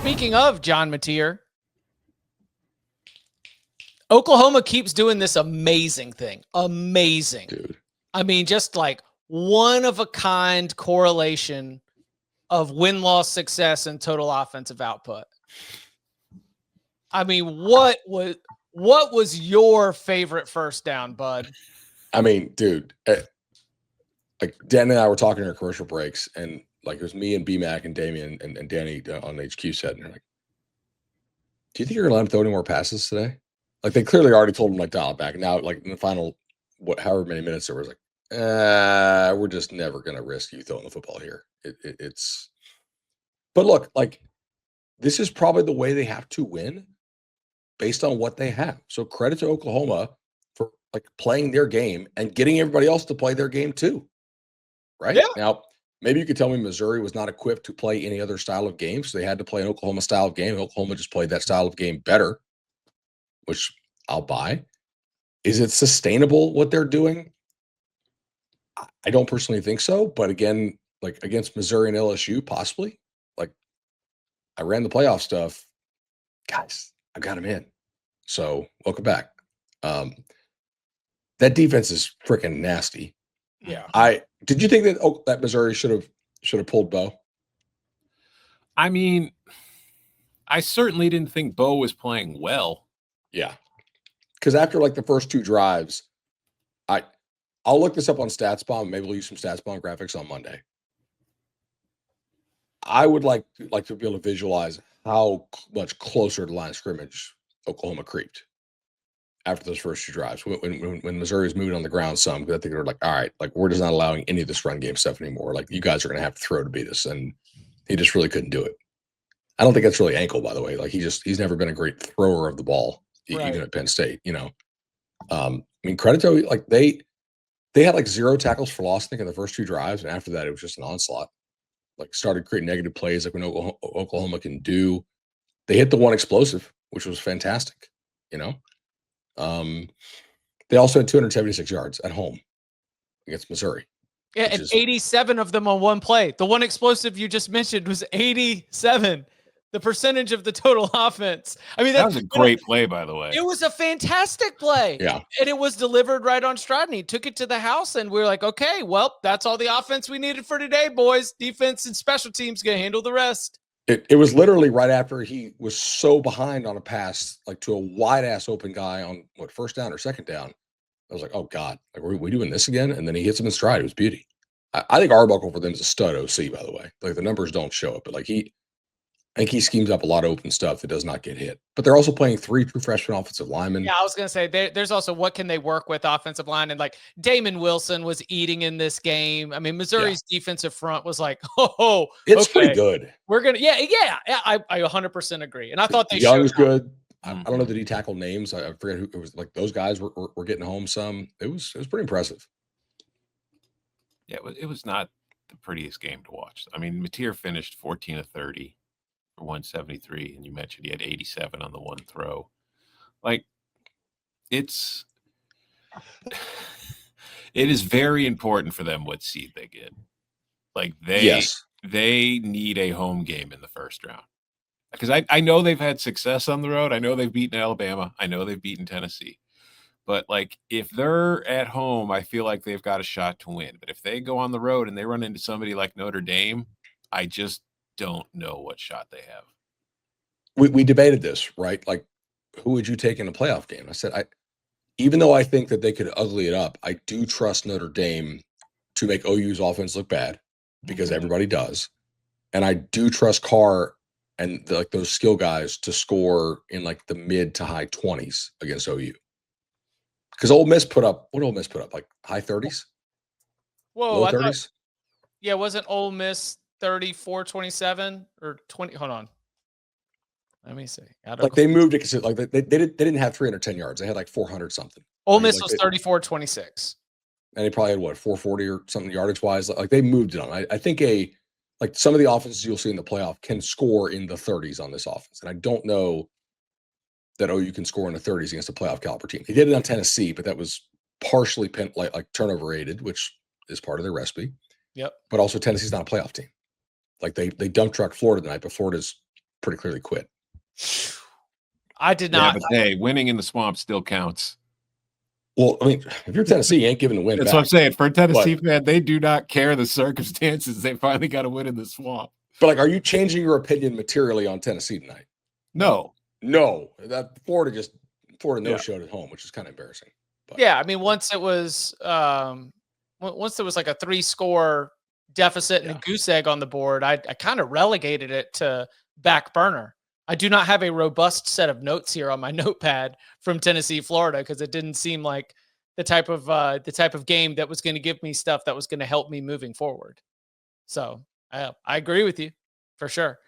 Speaking of John Mateer, Oklahoma keeps doing this amazing thing. Amazing. Dude. I mean, just like one-of-a-kind correlation of win-loss success and total offensive output. I mean, what was your favorite first down, bud? I mean, dude, like Dan and I were talking in our commercial breaks, and like it was me and B-Mac and Damian and Danny on the HQ set, and they're like, do you think you're going to let him throw any more passes today? Like they clearly already told him like dial it back. Now, like in the final, however many minutes there was, like, we're just never going to risk you throwing the football here. It's, but look, like this is probably the way they have to win based on what they have. So credit to Oklahoma for like playing their game and getting everybody else to play their game too. Right? Yeah. Now, maybe you could tell me Missouri was not equipped to play any other style of game, so they had to play an Oklahoma style of game. Oklahoma just played that style of game better, which I'll buy. Is it sustainable what they're doing? I don't personally think so, but again, like against Missouri and LSU, possibly. Like I ran the playoff stuff. Guys, I got them in. So welcome back. That defense is freaking nasty. Yeah. Did you think that that Missouri should have pulled Bo? I mean, I certainly didn't think Bo was playing well. Yeah. Because after like the first two drives, I'll look this up on StatsBomb. Maybe we'll use some StatsBomb graphics on Monday. I would like to be able to visualize how much closer to the line of scrimmage Oklahoma creeped after those first two drives. When Missouri was moving on the ground some, because I think they're like, all right, like we're just not allowing any of this run game stuff anymore. Like you guys are going to have to throw to beat us, and he just really couldn't do it. I don't think that's really ankle, by the way. Like he's never been a great thrower of the ball, even at Penn State. You know, I mean, credit to like they had like 0 tackles for loss, I think, in the first two drives, and after that, it was just an onslaught. Like started creating negative plays, like when Oklahoma can do. They hit the one explosive, which was fantastic. You know, they also had 276 yards at home against Missouri. Yeah, and 87 of them on one play. The one explosive you just mentioned was 87. The percentage of the total offense. I mean, that was a great play, by the way. It was a fantastic play. Yeah. And it was delivered right on Stroud, and he took it to the house, and we were like, okay, well, that's all the offense we needed for today, boys. Defense and special teams going to handle the rest. It was literally right after he was so behind on a pass, like to a wide-ass open guy on, first down or second down. I was like, oh, God, like, are we doing this again? And then he hits him in stride. It was beauty. I think Arbuckle for them is a stud OC, by the way. Like, the numbers don't show it, but, like, I think he schemes up a lot of open stuff that does not get hit. But they're also playing 3 true freshman offensive linemen. Yeah, I was going to say, there's also what can they work with offensive line. And, like, Damon Wilson was eating in this game. I mean, Missouri's defensive front was like, it's pretty good. We're going to – I 100% agree. And I thought they Young was good. I don't know that he tackled names. I forget who it was. Like, those guys were getting home some. It was pretty impressive. Yeah, it was not the prettiest game to watch. I mean, Mateer finished 14 of 30 for 173, and you mentioned he had 87 on the one throw. Like, it is very important for them what seed they get. Like, they need a home game in the first round. Because I know they've had success on the road. I know they've beaten Alabama. I know they've beaten Tennessee. But, like, if they're at home, I feel like they've got a shot to win. But if they go on the road and they run into somebody like Notre Dame, I just don't know what shot they have. We debated this, right? Like, who would you take in a playoff game? I said, even though I think that they could ugly it up, I do trust Notre Dame to make OU's offense look bad because everybody does. And I do trust Carr and those skill guys to score in like the mid to high 20s against OU. Because Ole Miss put up, like high 30s? Whoa, low 30s? Wasn't Ole Miss 34-27 or 20? Hold on. Let me see. Like they moved it because like they didn't have 310 yards. They had like 400 something. Ole Miss was 34-26. And they probably had 440 or something yardage wise. Like they moved it on. I think some of the offenses you'll see in the playoff can score in the 30s on this offense. And I don't know that OU can score in the 30s against a playoff caliber team. They did it on Tennessee, but that was partially like turnover aided, which is part of their recipe. Yep. But also Tennessee's not a playoff team. Like they dump truck Florida tonight, but Florida's pretty clearly quit. I did not. Yeah, but hey, winning in the swamp still counts. Well, I mean, if you're Tennessee, you ain't giving the win That's back. what I'm saying. For a Tennessee fan, they do not care the circumstances. They finally got to win in the swamp. But like, are you changing your opinion materially on Tennessee tonight? No. That Florida no-showed at home, which is kind of embarrassing. But. Yeah, I mean, once it was once there was like a 3-score deficit and a goose egg on the board, I kind of relegated it to back burner. I do not have a robust set of notes here on my notepad from Tennessee, Florida, because it didn't seem like the type of game that was going to give me stuff that was going to help me moving forward. So I agree with you for sure.